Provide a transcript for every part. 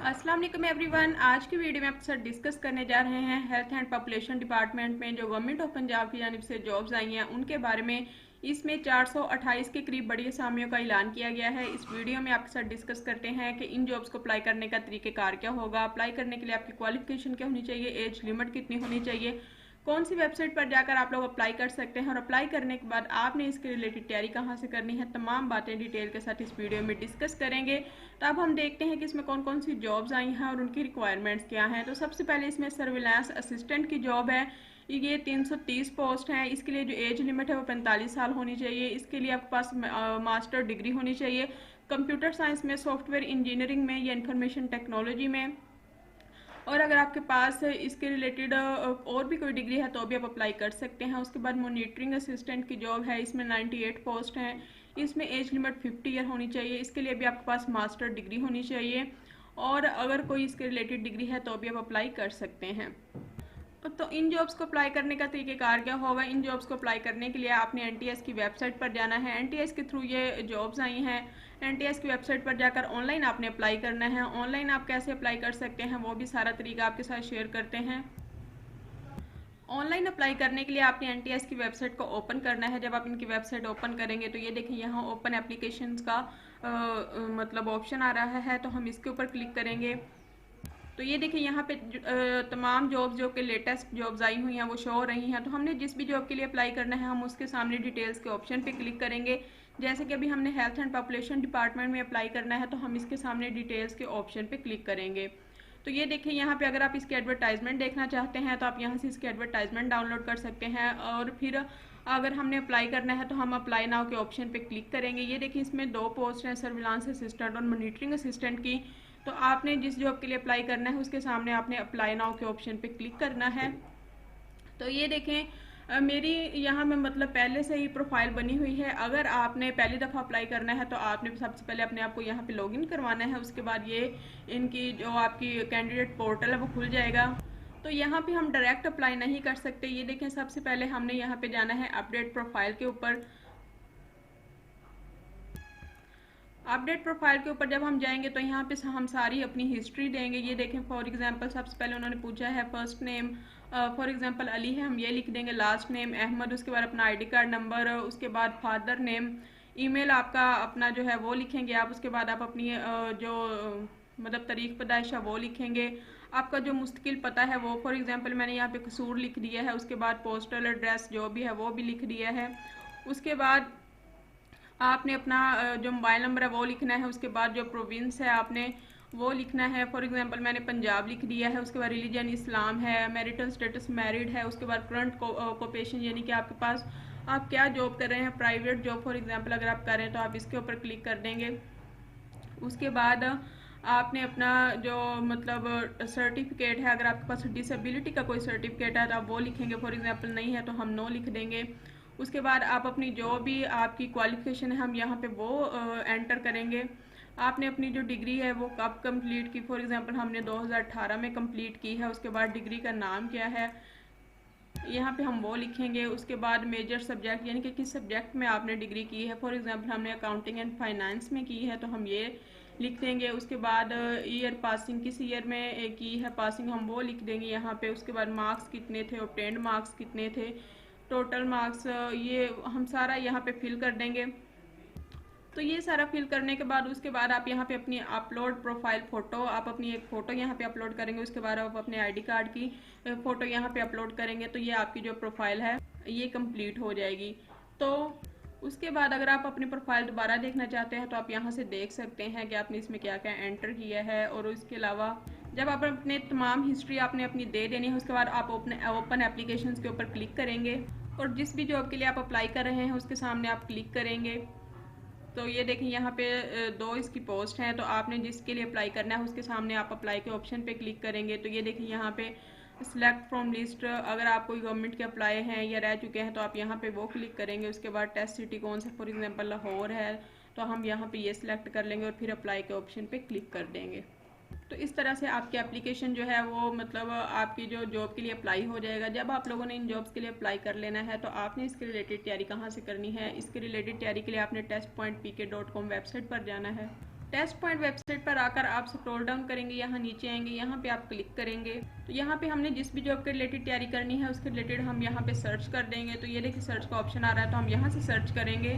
अस्सलाम वालेकुम एवरीवन। आज की वीडियो में आपके साथ डिस्कस करने जा रहे हैं हेल्थ एंड पॉपुलेशन डिपार्टमेंट में जो गवर्नमेंट ऑफ पंजाब की जानिब से जॉब्स आई हैं उनके बारे में। इसमें 428 के करीब बड़ी असामियों का ऐलान किया गया है। इस वीडियो में आपके साथ डिस्कस करते हैं कि इन जॉब्स को अप्लाई करने का तरीक़ेकार क्या होगा, अप्लाई करने के लिए आपकी क्वालिफिकेशन क्या होनी चाहिए, एज लिमिट कितनी होनी चाहिए, कौन सी वेबसाइट पर जाकर आप लोग अप्लाई कर सकते हैं और अप्लाई करने के बाद आपने इसके रिलेटेड तैयारी कहाँ से करनी है, तमाम बातें डिटेल के साथ इस वीडियो में डिस्कस करेंगे। तो अब हम देखते हैं कि इसमें कौन कौन सी जॉब्स आई हैं और उनकी रिक्वायरमेंट्स क्या हैं। तो सबसे पहले इसमें सर्विलांस असिस्टेंट की जॉब है। ये 330 पोस्ट हैं। इसके लिए जो एज लिमिट है वो 45 साल होनी चाहिए। इसके लिए आपके पास मास्टर डिग्री होनी चाहिए कंप्यूटर साइंस में, सॉफ्टवेयर इंजीनियरिंग में या इंफॉर्मेशन टेक्नोलॉजी में। और अगर आपके पास इसके रिलेटेड और भी कोई डिग्री है तो भी आप अप्लाई कर सकते हैं। उसके बाद मॉनिटरिंग असिस्टेंट की जॉब है। इसमें 98 पोस्ट हैं। इसमें एज लिमिट 50 ईयर होनी चाहिए। इसके लिए भी आपके पास मास्टर डिग्री होनी चाहिए और अगर कोई इसके रिलेटेड डिग्री है तो भी आप अप्लाई कर सकते हैं। तो इन जॉब्स को अप्लाई करने का तरीक़ेकार क्या होगा। इन जॉब्स को अप्लाई करने के लिए आपने एनटीएस की वेबसाइट पर जाना है। एनटीएस के थ्रू ये जॉब्स आई हैं। एनटीएस की वेबसाइट पर जाकर ऑनलाइन आपने अप्लाई करना है। ऑनलाइन आप कैसे अप्लाई कर सकते हैं वो भी सारा तरीका आपके साथ शेयर करते हैं। ऑनलाइन अप्लाई करने के लिए आपने एनटीएस की वेबसाइट को ओपन करना है। जब आप इनकी वेबसाइट ओपन करेंगे तो ये देखिए यहाँ ओपन एप्लीकेशंस का मतलब ऑप्शन आ रहा है, तो हम इसके ऊपर क्लिक करेंगे। तो ये देखिए यहाँ पे तमाम जॉब्स जो कि लेटेस्ट जॉब्स आई हुई हैं वो शो हो रही हैं। तो हमने जिस भी जॉब के लिए अप्लाई करना है हम उसके सामने डिटेल्स के ऑप्शन पे क्लिक करेंगे। जैसे कि अभी हमने हेल्थ एंड पॉपुलेशन डिपार्टमेंट में अप्लाई करना है तो हम इसके सामने डिटेल्स के ऑप्शन पे क्लिक करेंगे। तो ये देखिए यहाँ पे अगर आप इसकी एडवर्टाइजमेंट देखना चाहते हैं तो आप यहाँ से इसकी एडवर्टाइजमेंट डाउनलोड कर सकते हैं। और फिर अगर हमने अप्लाई करना है तो हम अप्लाई नाउ के ऑप्शन पे क्लिक करेंगे। ये देखिए इसमें 2 पोस्ट हैं, सर्विलांस असिस्टेंट और मॉनिटरिंग असिस्टेंट की। तो आपने जिस जॉब के लिए अप्लाई करना है उसके सामने आपने अप्लाई नाउ के ऑप्शन पे क्लिक करना है। तो ये देखें मेरी यहाँ में मतलब पहले से ही प्रोफाइल बनी हुई है। अगर आपने पहली दफ़ा अप्लाई करना है तो आपने सबसे पहले अपने आप को यहाँ पे लॉगिन करवाना है। उसके बाद ये इनकी जो आपकी कैंडिडेट पोर्टल है वो खुल जाएगा। तो यहाँ पे हम डायरेक्ट अप्लाई नहीं कर सकते। ये देखें सबसे पहले हमने यहाँ पे जाना है अपडेट प्रोफाइल के ऊपर। अपडेट प्रोफाइल के ऊपर जब हम जाएंगे तो यहाँ पे हम सारी अपनी हिस्ट्री देंगे। ये देखें फॉर एग्जांपल सबसे पहले उन्होंने पूछा है first name, for example Ali है, हम ये लिख देंगे। लास्ट नेम अहमद, उसके बाद अपना आईडी कार्ड नंबर, उसके बाद फादर नेम, ईमेल आपका अपना जो है वो लिखेंगे आप। उसके बाद आप अपनी जो मतलब तारीख पैदाइश है वो लिखेंगे। आपका जो मुस्तकिल पता है वो फॉर एग्जांपल मैंने यहाँ पे कसूर लिख दिया है। उसके बाद पोस्टल एड्रेस जो भी है वो भी लिख दिया है। उसके बाद आपने अपना जो मोबाइल नंबर है वो लिखना है। उसके बाद जो प्रोविंस है आपने वो लिखना है। फॉर एग्जांपल मैंने पंजाब लिख दिया है। उसके बाद रिलीजन इस्लाम है, मैरिटल स्टेटस मैरिड है। उसके बाद करंट ऑक्यूपेशन यानी कि आपके पास आप क्या जॉब कर रहे हैं, प्राइवेट जॉब फॉर एग्जांपल अगर आप कर रहे हैं तो आप इसके ऊपर क्लिक कर देंगे। उसके बाद आपने अपना जो मतलब सर्टिफिकेट है, अगर आपके पास डिसेबिलिटी का कोई सर्टिफिकेट है तो आप वो लिखेंगे। फॉर एग्जांपल नहीं है तो हम नो लिख देंगे। उसके बाद आप अपनी जो भी आपकी क्वालिफिकेशन है हम यहाँ पे वो एंटर करेंगे। आपने अपनी जो डिग्री है वो कब कंप्लीट की, फॉर एग्जांपल हमने 2018 में कंप्लीट की है। उसके बाद डिग्री का नाम क्या है यहाँ पे हम वो लिखेंगे। उसके बाद मेजर सब्जेक्ट यानी कि किस सब्जेक्ट में आपने डिग्री की है। फॉर एग्जांपल हमने अकाउंटिंग एंड फाइनेंस में की है तो हम ये लिख देंगे। उसके बाद ईयर पासिंग, किस ईयर में की है पासिंग, हम वो लिख देंगे यहाँ पे। उसके बाद मार्क्स कितने थे, ऑब्टेन्ड मार्क्स कितने थे, टोटल मार्क्स, ये हम सारा यहाँ पे फिल कर देंगे। तो ये सारा फिल करने के बाद उसके बाद आप यहाँ पे अपनी अपलोड प्रोफाइल फ़ोटो, आप अपनी एक फ़ोटो यहाँ पे अपलोड करेंगे। उसके बाद आप अपने आईडी कार्ड की फ़ोटो यहाँ पे अपलोड करेंगे। तो ये आपकी जो प्रोफाइल है ये कंप्लीट हो जाएगी। तो उसके बाद अगर आप अपनी प्रोफाइल दोबारा देखना चाहते हैं तो आप यहाँ से देख सकते हैं कि आपने इसमें क्या क्या एंटर किया है। और उसके अलावा जब आप अपने तमाम हिस्ट्री आपने अपनी दे देनी है उसके बाद आप ओपन एप्लीकेशंस के ऊपर क्लिक करेंगे और जिस भी जॉब के लिए आप अप्लाई कर रहे हैं उसके सामने आप क्लिक करेंगे। तो ये देखें यहाँ पे 2 इसकी पोस्ट हैं। तो आपने जिसके लिए अप्लाई करना है उसके सामने आप अप्लाई के ऑप्शन पे क्लिक करेंगे। तो ये देखिए यहाँ पे सिलेक्ट फ्रॉम लिस्ट, अगर आप कोई गवर्नमेंट के अप्लाई हैं या रह चुके हैं तो आप यहाँ पे वो क्लिक करेंगे। उसके बाद टेस्ट सिटी कौन सा, फॉर एग्जांपल लाहौर है तो हम यहाँ पे ये सिलेक्ट कर लेंगे और फिर अप्लाई के ऑप्शन पे क्लिक कर देंगे। तो इस तरह से आपकी एप्लीकेशन जो है वो मतलब आपकी जो जॉब के लिए अप्लाई हो जाएगा। जब आप लोगों ने इन जॉब्स के लिए अप्लाई कर लेना है तो आपने इसके रिलेटेड तैयारी कहाँ से करनी है। इसके रिलेटेड तैयारी के लिए आपने testpointpk.com वेबसाइट पर जाना है। टेस्ट पॉइंट वेबसाइट पर आकर आप स्क्रॉल डाउन करेंगे, यहाँ नीचे आएंगे, यहाँ पे आप क्लिक करेंगे तो यहाँ पे हमने जिस भी जॉब के रिलेटेड तैयारी करनी है उसके रिलेटेड हम यहाँ पे सर्च कर देंगे। तो ये देखिए सर्च का ऑप्शन आ रहा है, तो हम यहाँ से सर्च करेंगे।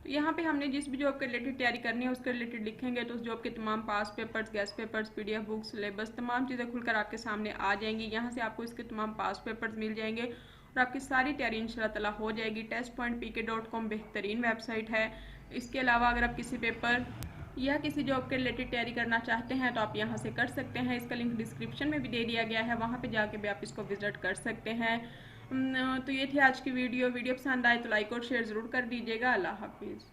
तो यहाँ पे हमने जिस भी जॉब के रिलेटेड तैयारी करनी है उसके रिलेटेड लिखेंगे तो उस जॉब के तमाम past papers, guess papers, PDF books, syllabus, तमाम चीज़ें खुलकर आपके सामने आ जाएंगी। यहाँ से आपको इसके तमाम पास पेपर्स मिल जाएंगे और आपकी सारी तैयारी इंशाल्लाह ताला हो जाएगी। testpointpk.com बेहतरीन वेबसाइट है। इसके अलावा अगर आप किसी पेपर या किसी जॉब के रिलेटेड तैयारी करना चाहते हैं तो आप यहाँ से कर सकते हैं। इसका लिंक डिस्क्रिप्शन में भी दे दिया गया है, वहाँ पे जाके भी आप इसको विजिट कर सकते हैं। तो ये थी आज की वीडियो पसंद आए तो लाइक और शेयर ज़रूर कर दीजिएगा। अल्लाह हाफिज़।